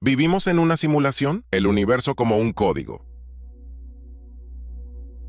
¿Vivimos en una simulación? El universo como un código.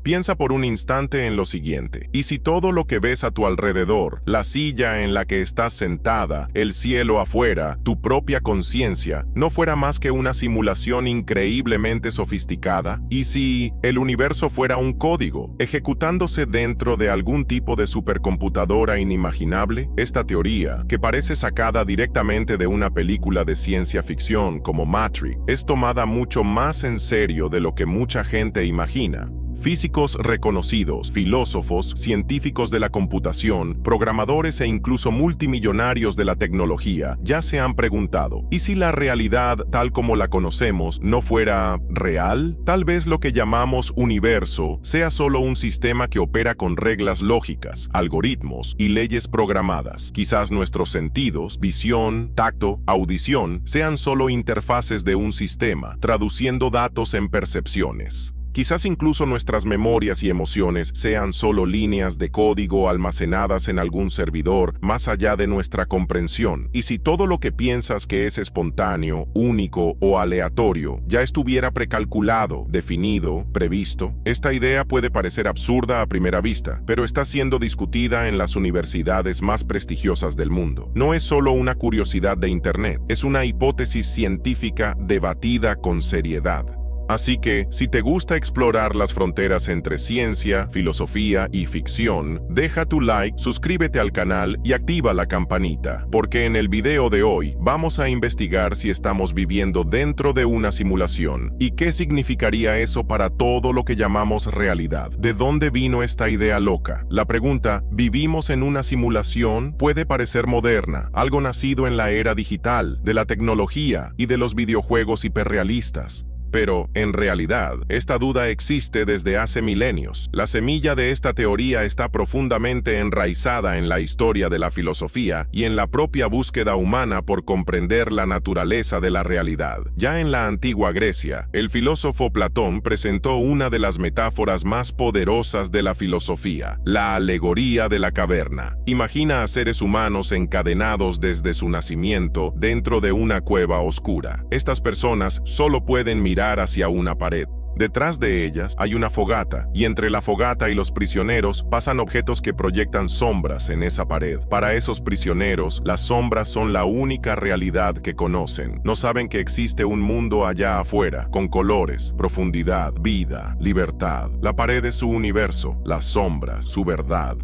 Piensa por un instante en lo siguiente. ¿Y si todo lo que ves a tu alrededor, la silla en la que estás sentada, el cielo afuera, tu propia conciencia, no fuera más que una simulación increíblemente sofisticada? ¿Y si el universo fuera un código, ejecutándose dentro de algún tipo de supercomputadora inimaginable? Esta teoría, que parece sacada directamente de una película de ciencia ficción como Matrix, es tomada mucho más en serio de lo que mucha gente imagina. Físicos reconocidos, filósofos, científicos de la computación, programadores e incluso multimillonarios de la tecnología ya se han preguntado, ¿y si la realidad tal como la conocemos no fuera real? Tal vez lo que llamamos universo sea solo un sistema que opera con reglas lógicas, algoritmos y leyes programadas. Quizás nuestros sentidos, visión, tacto, audición, sean solo interfaces de un sistema, traduciendo datos en percepciones. Quizás incluso nuestras memorias y emociones sean solo líneas de código almacenadas en algún servidor más allá de nuestra comprensión. Y si todo lo que piensas que es espontáneo, único o aleatorio ya estuviera precalculado, definido, previsto, esta idea puede parecer absurda a primera vista, pero está siendo discutida en las universidades más prestigiosas del mundo. No es solo una curiosidad de Internet, es una hipótesis científica debatida con seriedad. Así que, si te gusta explorar las fronteras entre ciencia, filosofía y ficción, deja tu like, suscríbete al canal y activa la campanita, porque en el video de hoy vamos a investigar si estamos viviendo dentro de una simulación y qué significaría eso para todo lo que llamamos realidad. ¿De dónde vino esta idea loca? La pregunta, ¿vivimos en una simulación? Puede parecer moderna, algo nacido en la era digital, de la tecnología y de los videojuegos hiperrealistas. Pero, en realidad, esta duda existe desde hace milenios. La semilla de esta teoría está profundamente enraizada en la historia de la filosofía y en la propia búsqueda humana por comprender la naturaleza de la realidad. Ya en la antigua Grecia, el filósofo Platón presentó una de las metáforas más poderosas de la filosofía, la alegoría de la caverna. Imagina a seres humanos encadenados desde su nacimiento dentro de una cueva oscura. Estas personas solo pueden mirar hacia una pared. Detrás de ellas hay una fogata, y entre la fogata y los prisioneros pasan objetos que proyectan sombras en esa pared. Para esos prisioneros, las sombras son la única realidad que conocen. No saben que existe un mundo allá afuera, con colores, profundidad, vida, libertad. La pared es su universo, las sombras, su verdad.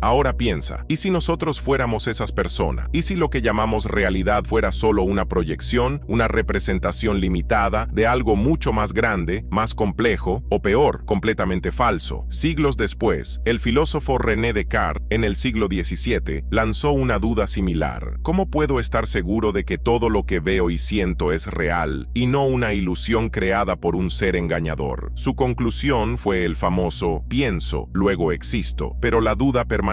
Ahora piensa, ¿y si nosotros fuéramos esas personas? ¿Y si lo que llamamos realidad fuera solo una proyección, una representación limitada de algo mucho más grande, más complejo, o peor, completamente falso? Siglos después, el filósofo René Descartes, en el siglo XVII, lanzó una duda similar. ¿Cómo puedo estar seguro de que todo lo que veo y siento es real, y no una ilusión creada por un ser engañador? Su conclusión fue el famoso pienso, luego existo, pero la duda permaneció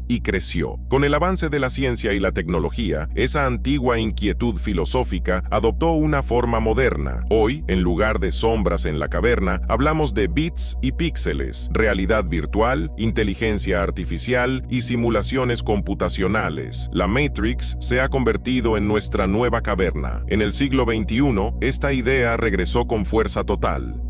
y creció. Con el avance de la ciencia y la tecnología, esa antigua inquietud filosófica adoptó una forma moderna. Hoy, en lugar de sombras en la caverna, hablamos de bits y píxeles, realidad virtual, inteligencia artificial y simulaciones computacionales. La Matrix se ha convertido en nuestra nueva caverna. En el siglo XXI, esta idea regresó con fuerza total.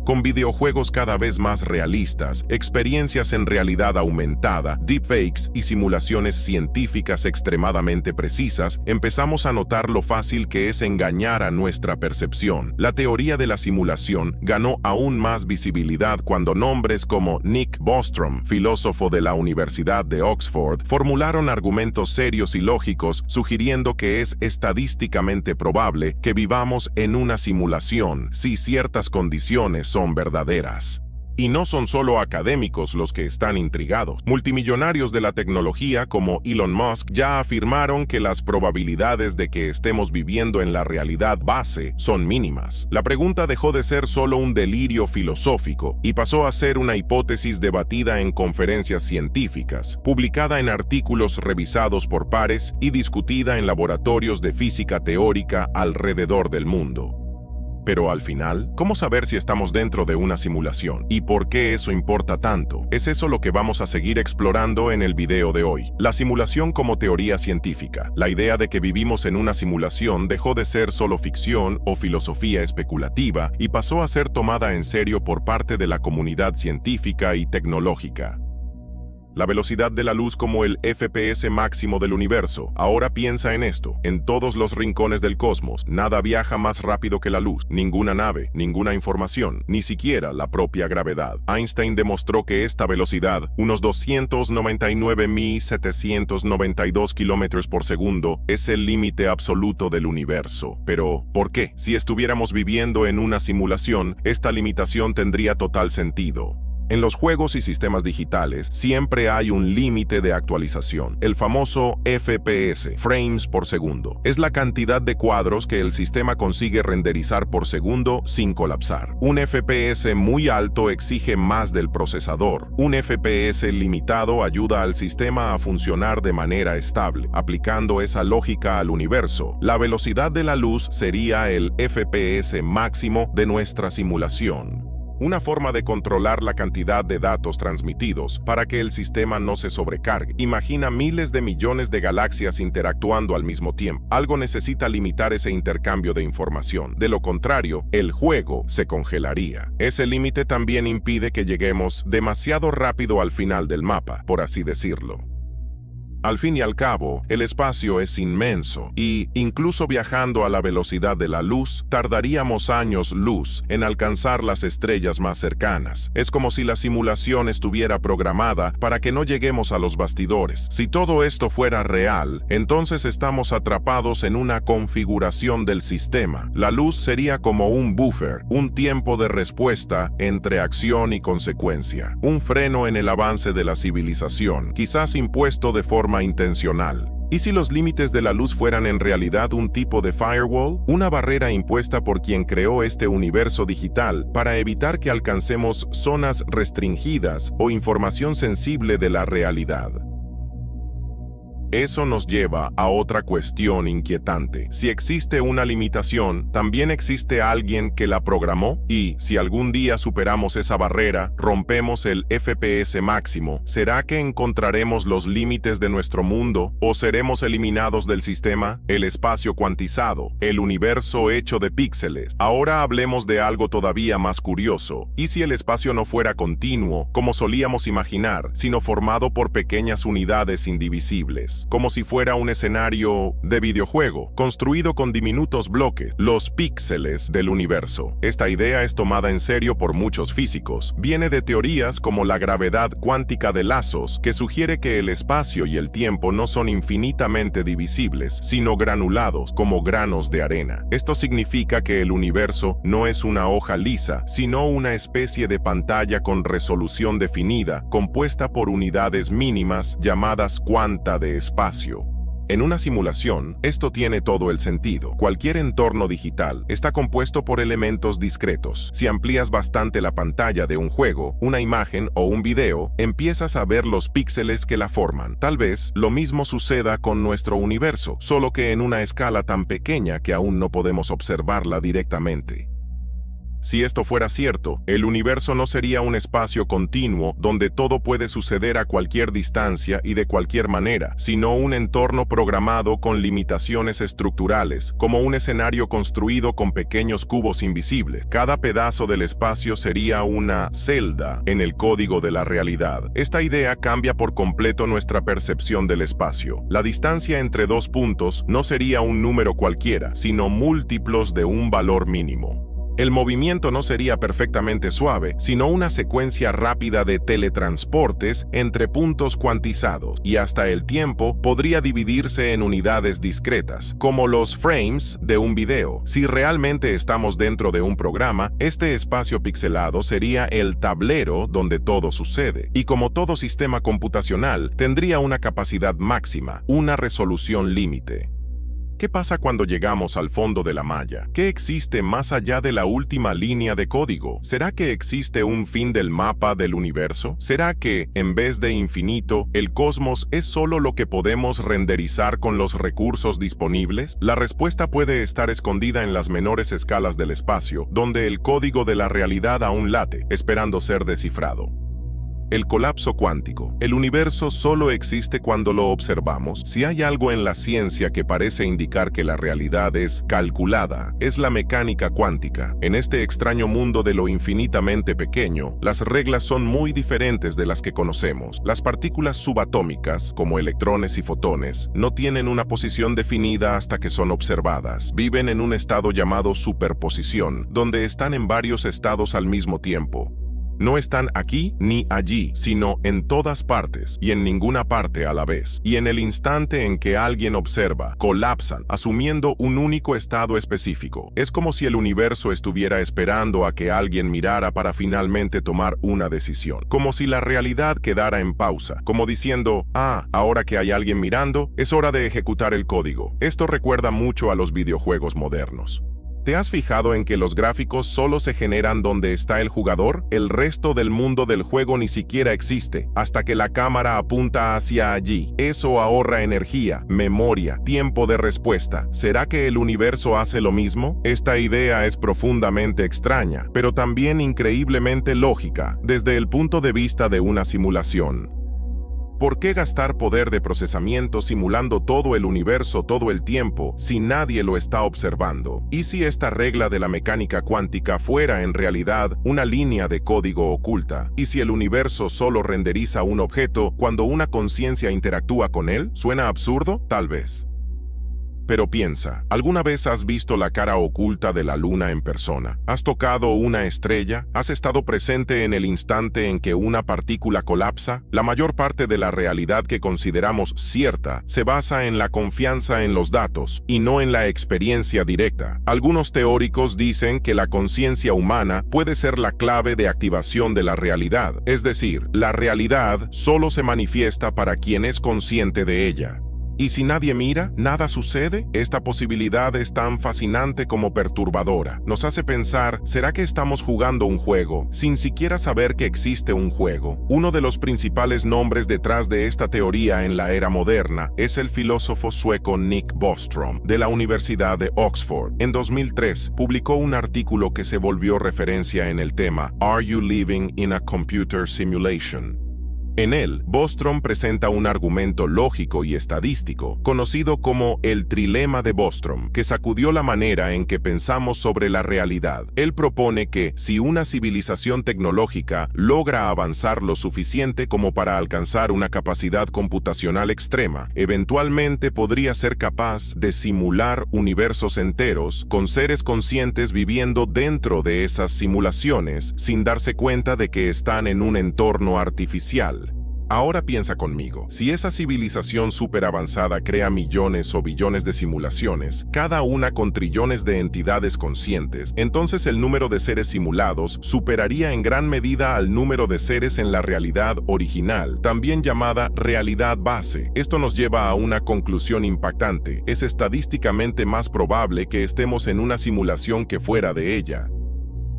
Con videojuegos cada vez más realistas, experiencias en realidad aumentada, deepfakes y simulaciones científicas extremadamente precisas, empezamos a notar lo fácil que es engañar a nuestra percepción. La teoría de la simulación ganó aún más visibilidad cuando nombres como Nick Bostrom, filósofo de la Universidad de Oxford, formularon argumentos serios y lógicos sugiriendo que es estadísticamente probable que vivamos en una simulación si ciertas condiciones son verdaderas. Y no son solo académicos los que están intrigados. Multimillonarios de la tecnología como Elon Musk ya afirmaron que las probabilidades de que estemos viviendo en la realidad base son mínimas. La pregunta dejó de ser solo un delirio filosófico y pasó a ser una hipótesis debatida en conferencias científicas, publicada en artículos revisados por pares y discutida en laboratorios de física teórica alrededor del mundo. Pero al final, ¿cómo saber si estamos dentro de una simulación? ¿Y por qué eso importa tanto? Es eso lo que vamos a seguir explorando en el video de hoy. La simulación como teoría científica. La idea de que vivimos en una simulación dejó de ser solo ficción o filosofía especulativa y pasó a ser tomada en serio por parte de la comunidad científica y tecnológica. La velocidad de la luz como el FPS máximo del universo. Ahora piensa en esto. En todos los rincones del cosmos, nada viaja más rápido que la luz. Ninguna nave, ninguna información, ni siquiera la propia gravedad. Einstein demostró que esta velocidad, unos 299.792 kilómetros por segundo, es el límite absoluto del universo. Pero, ¿por qué? Si estuviéramos viviendo en una simulación, esta limitación tendría total sentido. En los juegos y sistemas digitales siempre hay un límite de actualización, el famoso FPS, frames por segundo. Es la cantidad de cuadros que el sistema consigue renderizar por segundo sin colapsar. Un FPS muy alto exige más del procesador. Un FPS limitado ayuda al sistema a funcionar de manera estable. Aplicando esa lógica al universo, la velocidad de la luz sería el FPS máximo de nuestra simulación. Una forma de controlar la cantidad de datos transmitidos para que el sistema no se sobrecargue. Imagina miles de millones de galaxias interactuando al mismo tiempo. Algo necesita limitar ese intercambio de información. De lo contrario, el juego se congelaría. Ese límite también impide que lleguemos demasiado rápido al final del mapa, por así decirlo. Al fin y al cabo, el espacio es inmenso y, incluso viajando a la velocidad de la luz, tardaríamos años luz en alcanzar las estrellas más cercanas. Es como si la simulación estuviera programada para que no lleguemos a los bastidores. Si todo esto fuera real, entonces estamos atrapados en una configuración del sistema. La luz sería como un buffer, un tiempo de respuesta entre acción y consecuencia, un freno en el avance de la civilización, quizás impuesto de forma intencional. ¿Y si los límites de la luz fueran en realidad un tipo de firewall? Una barrera impuesta por quien creó este universo digital para evitar que alcancemos zonas restringidas o información sensible de la realidad. Eso nos lleva a otra cuestión inquietante. Si existe una limitación, también existe alguien que la programó, y si algún día superamos esa barrera, rompemos el FPS máximo, ¿será que encontraremos los límites de nuestro mundo o seremos eliminados del sistema? El espacio cuantizado, el universo hecho de píxeles. Ahora hablemos de algo todavía más curioso. ¿Y si el espacio no fuera continuo, como solíamos imaginar, sino formado por pequeñas unidades indivisibles? Como si fuera un escenario de videojuego, construido con diminutos bloques, los píxeles del universo. Esta idea es tomada en serio por muchos físicos. Viene de teorías como la gravedad cuántica de lazos, que sugiere que el espacio y el tiempo no son infinitamente divisibles, sino granulados como granos de arena. Esto significa que el universo no es una hoja lisa, sino una especie de pantalla con resolución definida, compuesta por unidades mínimas llamadas cuanta de espacio. En una simulación, esto tiene todo el sentido. Cualquier entorno digital está compuesto por elementos discretos. Si amplías bastante la pantalla de un juego, una imagen o un video, empiezas a ver los píxeles que la forman. Tal vez lo mismo suceda con nuestro universo, solo que en una escala tan pequeña que aún no podemos observarla directamente. Si esto fuera cierto, el universo no sería un espacio continuo donde todo puede suceder a cualquier distancia y de cualquier manera, sino un entorno programado con limitaciones estructurales, como un escenario construido con pequeños cubos invisibles. Cada pedazo del espacio sería una celda en el código de la realidad. Esta idea cambia por completo nuestra percepción del espacio. La distancia entre dos puntos no sería un número cualquiera, sino múltiplos de un valor mínimo. El movimiento no sería perfectamente suave, sino una secuencia rápida de teletransportes entre puntos cuantizados, y hasta el tiempo podría dividirse en unidades discretas, como los frames de un video. Si realmente estamos dentro de un programa, este espacio pixelado sería el tablero donde todo sucede, y como todo sistema computacional, tendría una capacidad máxima, una resolución límite. ¿Qué pasa cuando llegamos al fondo de la malla? ¿Qué existe más allá de la última línea de código? ¿Será que existe un fin del mapa del universo? ¿Será que, en vez de infinito, el cosmos es solo lo que podemos renderizar con los recursos disponibles? La respuesta puede estar escondida en las menores escalas del espacio, donde el código de la realidad aún late, esperando ser descifrado. El colapso cuántico. El universo solo existe cuando lo observamos. Si hay algo en la ciencia que parece indicar que la realidad es calculada, es la mecánica cuántica. En este extraño mundo de lo infinitamente pequeño, las reglas son muy diferentes de las que conocemos. Las partículas subatómicas, como electrones y fotones, no tienen una posición definida hasta que son observadas. Viven en un estado llamado superposición, donde están en varios estados al mismo tiempo. No están aquí ni allí, sino en todas partes y en ninguna parte a la vez. Y en el instante en que alguien observa, colapsan, asumiendo un único estado específico. Es como si el universo estuviera esperando a que alguien mirara para finalmente tomar una decisión. Como si la realidad quedara en pausa, como diciendo, ahora que hay alguien mirando, es hora de ejecutar el código. Esto recuerda mucho a los videojuegos modernos. ¿Te has fijado en que los gráficos solo se generan donde está el jugador? El resto del mundo del juego ni siquiera existe, hasta que la cámara apunta hacia allí. Eso ahorra energía, memoria, tiempo de respuesta. ¿Será que el universo hace lo mismo? Esta idea es profundamente extraña, pero también increíblemente lógica, desde el punto de vista de una simulación. ¿Por qué gastar poder de procesamiento simulando todo el universo todo el tiempo si nadie lo está observando? ¿Y si esta regla de la mecánica cuántica fuera en realidad una línea de código oculta? ¿Y si el universo solo renderiza un objeto cuando una conciencia interactúa con él? ¿Suena absurdo? Tal vez. Pero piensa, ¿alguna vez has visto la cara oculta de la luna en persona? ¿Has tocado una estrella? ¿Has estado presente en el instante en que una partícula colapsa? La mayor parte de la realidad que consideramos cierta se basa en la confianza en los datos y no en la experiencia directa. Algunos teóricos dicen que la conciencia humana puede ser la clave de activación de la realidad, es decir, la realidad solo se manifiesta para quien es consciente de ella. ¿Y si nadie mira, nada sucede? Esta posibilidad es tan fascinante como perturbadora. Nos hace pensar, ¿será que estamos jugando un juego sin siquiera saber que existe un juego? Uno de los principales nombres detrás de esta teoría en la era moderna es el filósofo sueco Nick Bostrom, de la Universidad de Oxford. En 2003, publicó un artículo que se volvió referencia en el tema ¿Are you living in a computer simulation? En él, Bostrom presenta un argumento lógico y estadístico, conocido como el trilema de Bostrom, que sacudió la manera en que pensamos sobre la realidad. Él propone que, si una civilización tecnológica logra avanzar lo suficiente como para alcanzar una capacidad computacional extrema, eventualmente podría ser capaz de simular universos enteros, con seres conscientes viviendo dentro de esas simulaciones, sin darse cuenta de que están en un entorno artificial. Ahora piensa conmigo, si esa civilización superavanzada crea millones o billones de simulaciones, cada una con trillones de entidades conscientes, entonces el número de seres simulados superaría en gran medida al número de seres en la realidad original, también llamada realidad base. Esto nos lleva a una conclusión impactante. Es estadísticamente más probable que estemos en una simulación que fuera de ella.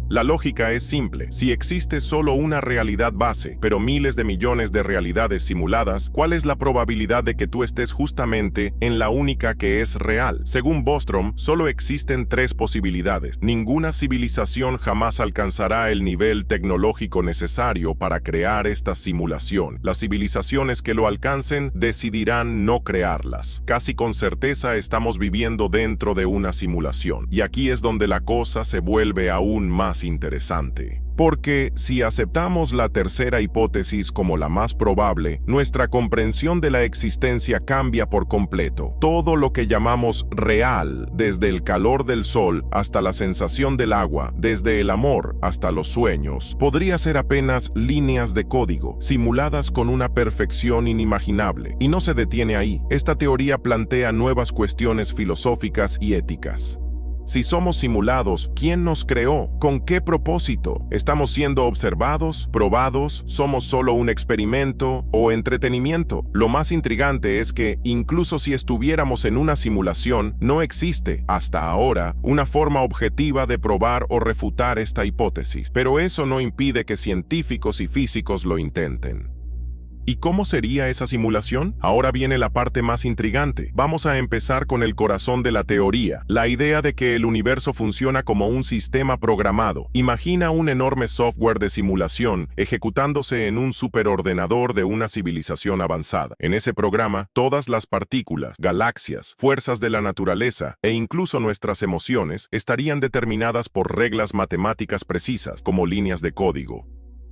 La lógica es simple. Si existe solo una realidad base, pero miles de millones de realidades simuladas, ¿cuál es la probabilidad de que tú estés justamente en la única que es real? Según Bostrom, solo existen 3 posibilidades. Ninguna civilización jamás alcanzará el nivel tecnológico necesario para crear esta simulación. Las civilizaciones que lo alcancen decidirán no crearlas. Casi con certeza estamos viviendo dentro de una simulación. Y aquí es donde la cosa se vuelve aún más interesante. Porque si aceptamos la tercera hipótesis como la más probable, nuestra comprensión de la existencia cambia por completo. Todo lo que llamamos real, desde el calor del sol hasta la sensación del agua, desde el amor hasta los sueños, podría ser apenas líneas de código, simuladas con una perfección inimaginable. Y no se detiene ahí. Esta teoría plantea nuevas cuestiones filosóficas y éticas. Si somos simulados, ¿quién nos creó? ¿Con qué propósito? ¿Estamos siendo observados, probados? ¿Somos solo un experimento o entretenimiento? Lo más intrigante es que, incluso si estuviéramos en una simulación, no existe, hasta ahora, una forma objetiva de probar o refutar esta hipótesis. Pero eso no impide que científicos y físicos lo intenten. ¿Y cómo sería esa simulación? Ahora viene la parte más intrigante. Vamos a empezar con el corazón de la teoría, la idea de que el universo funciona como un sistema programado. Imagina un enorme software de simulación ejecutándose en un superordenador de una civilización avanzada. En ese programa, todas las partículas, galaxias, fuerzas de la naturaleza e incluso nuestras emociones estarían determinadas por reglas matemáticas precisas, como líneas de código.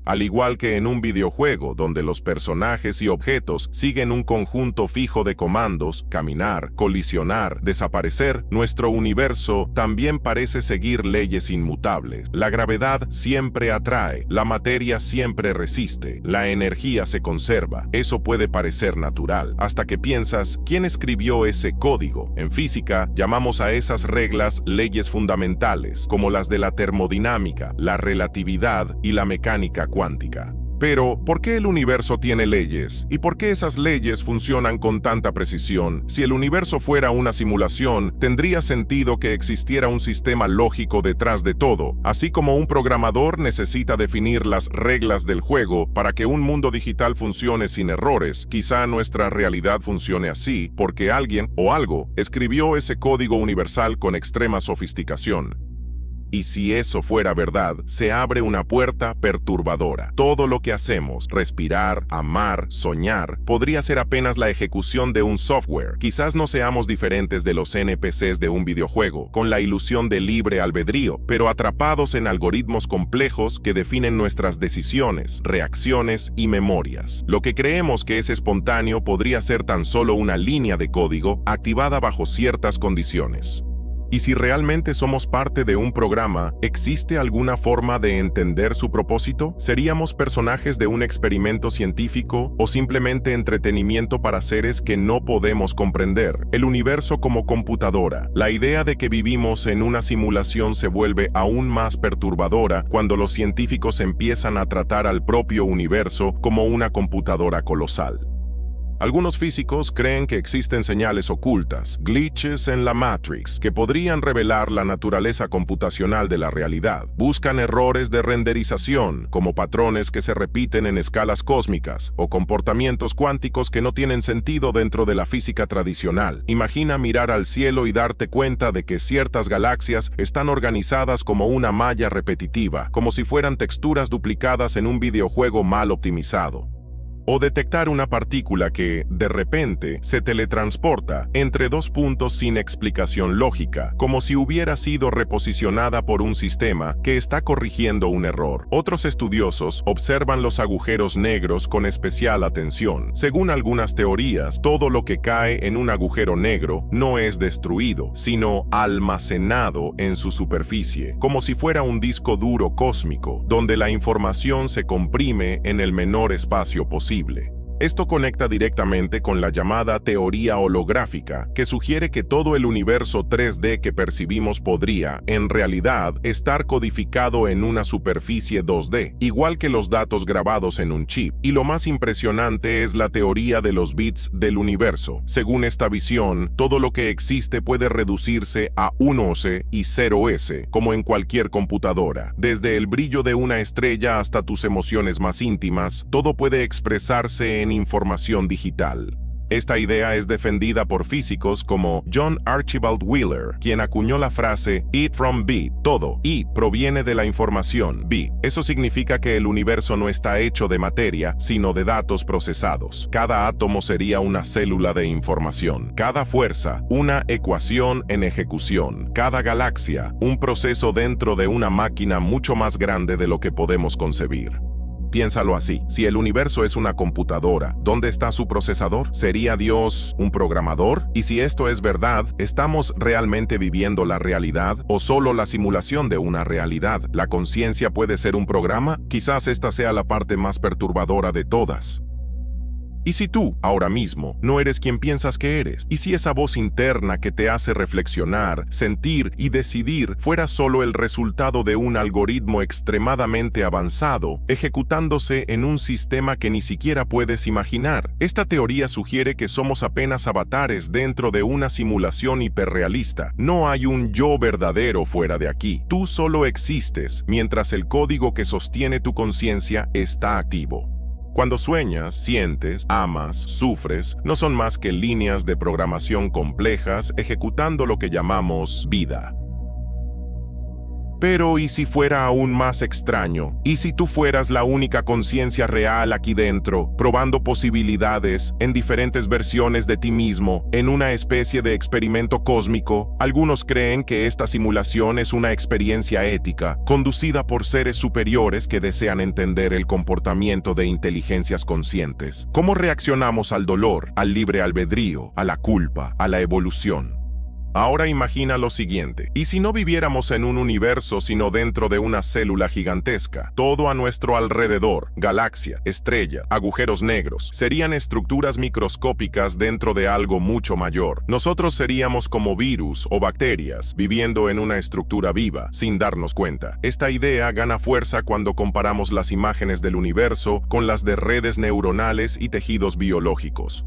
Al igual que en un videojuego donde los personajes y objetos siguen un conjunto fijo de comandos, caminar, colisionar, desaparecer, nuestro universo también parece seguir leyes inmutables. La gravedad siempre atrae, la materia siempre resiste, la energía se conserva. Eso puede parecer natural, hasta que piensas, ¿quién escribió ese código? En física, llamamos a esas reglas leyes fundamentales, como las de la termodinámica, la relatividad y la mecánica cuántica. Pero, ¿por qué el universo tiene leyes? ¿Y por qué esas leyes funcionan con tanta precisión? Si el universo fuera una simulación, tendría sentido que existiera un sistema lógico detrás de todo, así como un programador necesita definir las reglas del juego para que un mundo digital funcione sin errores. Quizá nuestra realidad funcione así, porque alguien o algo escribió ese código universal con extrema sofisticación. Y si eso fuera verdad, se abre una puerta perturbadora. Todo lo que hacemos, respirar, amar, soñar, podría ser apenas la ejecución de un software. Quizás no seamos diferentes de los NPCs de un videojuego, con la ilusión de libre albedrío, pero atrapados en algoritmos complejos que definen nuestras decisiones, reacciones y memorias. Lo que creemos que es espontáneo podría ser tan solo una línea de código activada bajo ciertas condiciones. Y si realmente somos parte de un programa, ¿existe alguna forma de entender su propósito? ¿Seríamos personajes de un experimento científico o simplemente entretenimiento para seres que no podemos comprender? El universo como computadora. La idea de que vivimos en una simulación se vuelve aún más perturbadora cuando los científicos empiezan a tratar al propio universo como una computadora colosal. Algunos físicos creen que existen señales ocultas, glitches en la Matrix, que podrían revelar la naturaleza computacional de la realidad. Buscan errores de renderización, como patrones que se repiten en escalas cósmicas, o comportamientos cuánticos que no tienen sentido dentro de la física tradicional. Imagina mirar al cielo y darte cuenta de que ciertas galaxias están organizadas como una malla repetitiva, como si fueran texturas duplicadas en un videojuego mal optimizado. O detectar una partícula que, de repente, se teletransporta entre dos puntos sin explicación lógica, como si hubiera sido reposicionada por un sistema que está corrigiendo un error. Otros estudiosos observan los agujeros negros con especial atención. Según algunas teorías, todo lo que cae en un agujero negro no es destruido, sino almacenado en su superficie, como si fuera un disco duro cósmico, donde la información se comprime en el menor espacio posible. Esto conecta directamente con la llamada teoría holográfica, que sugiere que todo el universo 3D que percibimos podría, en realidad, estar codificado en una superficie 2D, igual que los datos grabados en un chip. Y lo más impresionante es la teoría de los bits del universo. Según esta visión, todo lo que existe puede reducirse a 1S y 0S, como en cualquier computadora. Desde el brillo de una estrella hasta tus emociones más íntimas, todo puede expresarse en información digital. Esta idea es defendida por físicos como John Archibald Wheeler, quien acuñó la frase "It from bit", todo, y proviene de la información, bit. Eso significa que el universo no está hecho de materia, sino de datos procesados. Cada átomo sería una célula de información, cada fuerza, una ecuación en ejecución, cada galaxia, un proceso dentro de una máquina mucho más grande de lo que podemos concebir. Piénsalo así, si el universo es una computadora, ¿dónde está su procesador? ¿Sería Dios un programador? Y si esto es verdad, ¿estamos realmente viviendo la realidad o solo la simulación de una realidad? ¿La conciencia puede ser un programa? Quizás esta sea la parte más perturbadora de todas. ¿Y si tú, ahora mismo, no eres quien piensas que eres? ¿Y si esa voz interna que te hace reflexionar, sentir y decidir fuera solo el resultado de un algoritmo extremadamente avanzado, ejecutándose en un sistema que ni siquiera puedes imaginar? Esta teoría sugiere que somos apenas avatares dentro de una simulación hiperrealista. No hay un yo verdadero fuera de aquí. Tú solo existes mientras el código que sostiene tu conciencia está activo. Cuando sueñas, sientes, amas, sufres, no son más que líneas de programación complejas ejecutando lo que llamamos vida. Pero ¿y si fuera aún más extraño? ¿Y si tú fueras la única conciencia real aquí dentro, probando posibilidades en diferentes versiones de ti mismo, en una especie de experimento cósmico? Algunos creen que esta simulación es una experiencia ética, conducida por seres superiores que desean entender el comportamiento de inteligencias conscientes. ¿Cómo reaccionamos al dolor, al libre albedrío, a la culpa, a la evolución? Ahora imagina lo siguiente, ¿y si no viviéramos en un universo sino dentro de una célula gigantesca? Todo a nuestro alrededor, galaxia, estrella, agujeros negros, serían estructuras microscópicas dentro de algo mucho mayor. Nosotros seríamos como virus o bacterias, viviendo en una estructura viva, sin darnos cuenta. Esta idea gana fuerza cuando comparamos las imágenes del universo con las de redes neuronales y tejidos biológicos.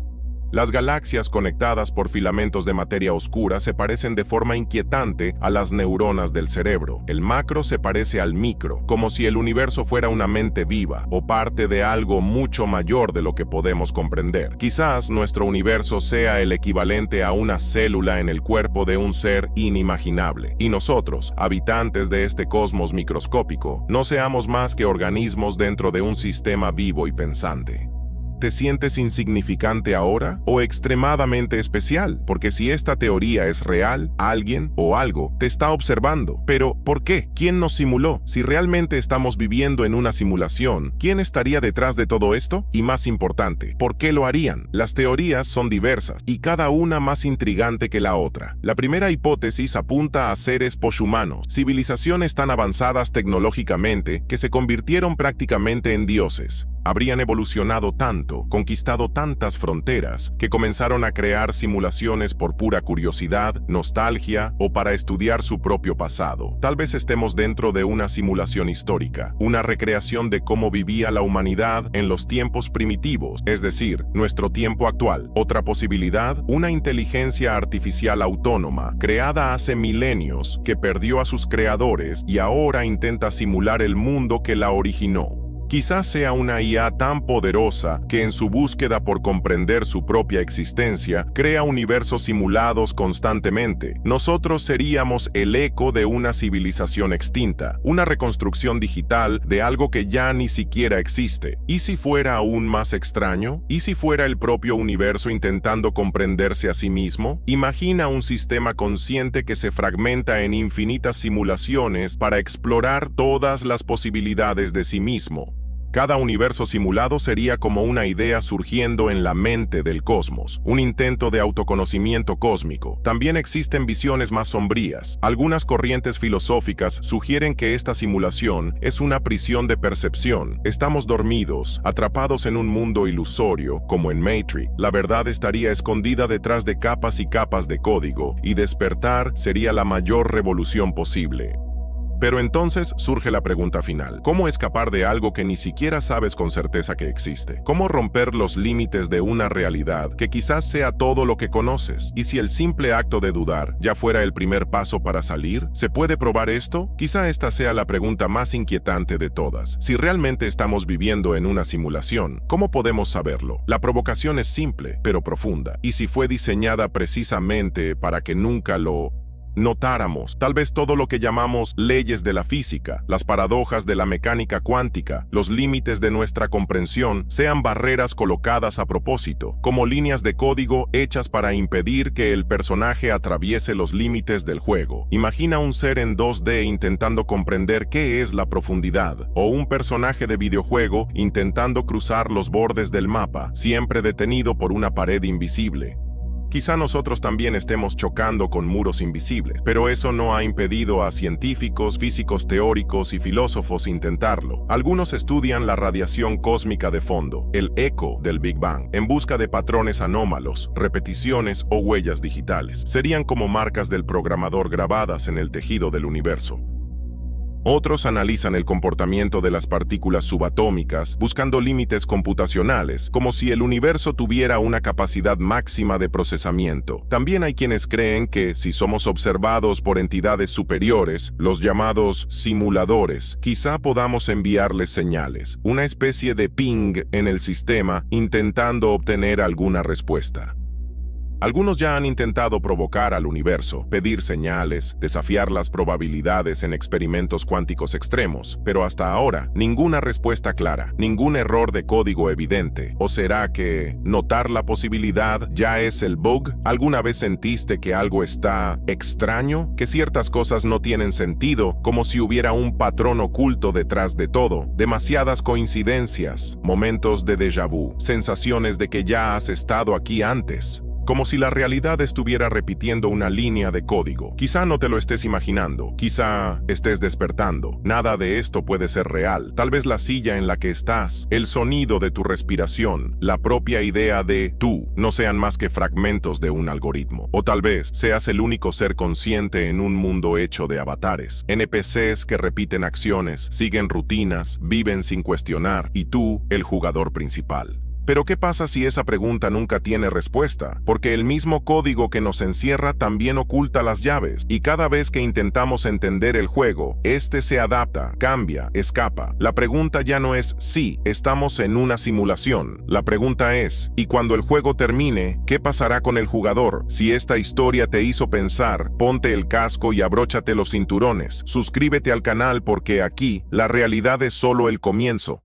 Las galaxias conectadas por filamentos de materia oscura se parecen de forma inquietante a las neuronas del cerebro. El macro se parece al micro, como si el universo fuera una mente viva o parte de algo mucho mayor de lo que podemos comprender. Quizás nuestro universo sea el equivalente a una célula en el cuerpo de un ser inimaginable, y nosotros, habitantes de este cosmos microscópico, no seamos más que organismos dentro de un sistema vivo y pensante. ¿Te sientes insignificante ahora o extremadamente especial? Porque si esta teoría es real, alguien o algo te está observando. Pero, ¿por qué? ¿Quién nos simuló? Si realmente estamos viviendo en una simulación, ¿quién estaría detrás de todo esto? Y más importante, ¿por qué lo harían? Las teorías son diversas y cada una más intrigante que la otra. La primera hipótesis apunta a seres poshumanos, civilizaciones tan avanzadas tecnológicamente que se convirtieron prácticamente en dioses. Habrían evolucionado tanto, conquistado tantas fronteras, que comenzaron a crear simulaciones por pura curiosidad, nostalgia o para estudiar su propio pasado. Tal vez estemos dentro de una simulación histórica, una recreación de cómo vivía la humanidad en los tiempos primitivos, es decir, nuestro tiempo actual. Otra posibilidad, una inteligencia artificial autónoma, creada hace milenios, que perdió a sus creadores y ahora intenta simular el mundo que la originó. Quizás sea una IA tan poderosa que en su búsqueda por comprender su propia existencia, crea universos simulados constantemente. Nosotros seríamos el eco de una civilización extinta, una reconstrucción digital de algo que ya ni siquiera existe. ¿Y si fuera aún más extraño? ¿Y si fuera el propio universo intentando comprenderse a sí mismo? Imagina un sistema consciente que se fragmenta en infinitas simulaciones para explorar todas las posibilidades de sí mismo. Cada universo simulado sería como una idea surgiendo en la mente del cosmos, un intento de autoconocimiento cósmico. También existen visiones más sombrías. Algunas corrientes filosóficas sugieren que esta simulación es una prisión de percepción. Estamos dormidos, atrapados en un mundo ilusorio, como en Matrix. La verdad estaría escondida detrás de capas y capas de código, y despertar sería la mayor revolución posible. Pero entonces surge la pregunta final. ¿Cómo escapar de algo que ni siquiera sabes con certeza que existe? ¿Cómo romper los límites de una realidad que quizás sea todo lo que conoces? ¿Y si el simple acto de dudar ya fuera el primer paso para salir? ¿Se puede probar esto? Quizá esta sea la pregunta más inquietante de todas. Si realmente estamos viviendo en una simulación, ¿cómo podemos saberlo? La provocación es simple, pero profunda. ¿Y si fue diseñada precisamente para que nunca lo notáramos? Tal vez todo lo que llamamos leyes de la física, las paradojas de la mecánica cuántica, los límites de nuestra comprensión, sean barreras colocadas a propósito, como líneas de código hechas para impedir que el personaje atraviese los límites del juego. Imagina un ser en 2D intentando comprender qué es la profundidad, o un personaje de videojuego intentando cruzar los bordes del mapa, siempre detenido por una pared invisible. Quizá nosotros también estemos chocando con muros invisibles, pero eso no ha impedido a científicos, físicos teóricos y filósofos intentarlo. Algunos estudian la radiación cósmica de fondo, el eco del Big Bang, en busca de patrones anómalos, repeticiones o huellas digitales. Serían como marcas del programador grabadas en el tejido del universo. Otros analizan el comportamiento de las partículas subatómicas, buscando límites computacionales, como si el universo tuviera una capacidad máxima de procesamiento. También hay quienes creen que, si somos observados por entidades superiores, los llamados simuladores, quizá podamos enviarles señales, una especie de ping en el sistema, intentando obtener alguna respuesta. Algunos ya han intentado provocar al universo, pedir señales, desafiar las probabilidades en experimentos cuánticos extremos, pero hasta ahora, ninguna respuesta clara, ningún error de código evidente. ¿O será que notar la posibilidad ya es el bug? ¿Alguna vez sentiste que algo está extraño? ¿Que ciertas cosas no tienen sentido, como si hubiera un patrón oculto detrás de todo? Demasiadas coincidencias, momentos de déjà vu, sensaciones de que ya has estado aquí antes. Como si la realidad estuviera repitiendo una línea de código. Quizá no te lo estés imaginando, quizá estés despertando. Nada de esto puede ser real. Tal vez la silla en la que estás, el sonido de tu respiración, la propia idea de tú, no sean más que fragmentos de un algoritmo. O tal vez seas el único ser consciente en un mundo hecho de avatares. NPCs que repiten acciones, siguen rutinas, viven sin cuestionar, y tú, el jugador principal. Pero ¿qué pasa si esa pregunta nunca tiene respuesta? Porque el mismo código que nos encierra también oculta las llaves, y cada vez que intentamos entender el juego, este se adapta, cambia, escapa. La pregunta ya no es si estamos en una simulación. La pregunta es, ¿y cuando el juego termine, qué pasará con el jugador? Si esta historia te hizo pensar, ponte el casco y abróchate los cinturones. Suscríbete al canal porque aquí, la realidad es solo el comienzo.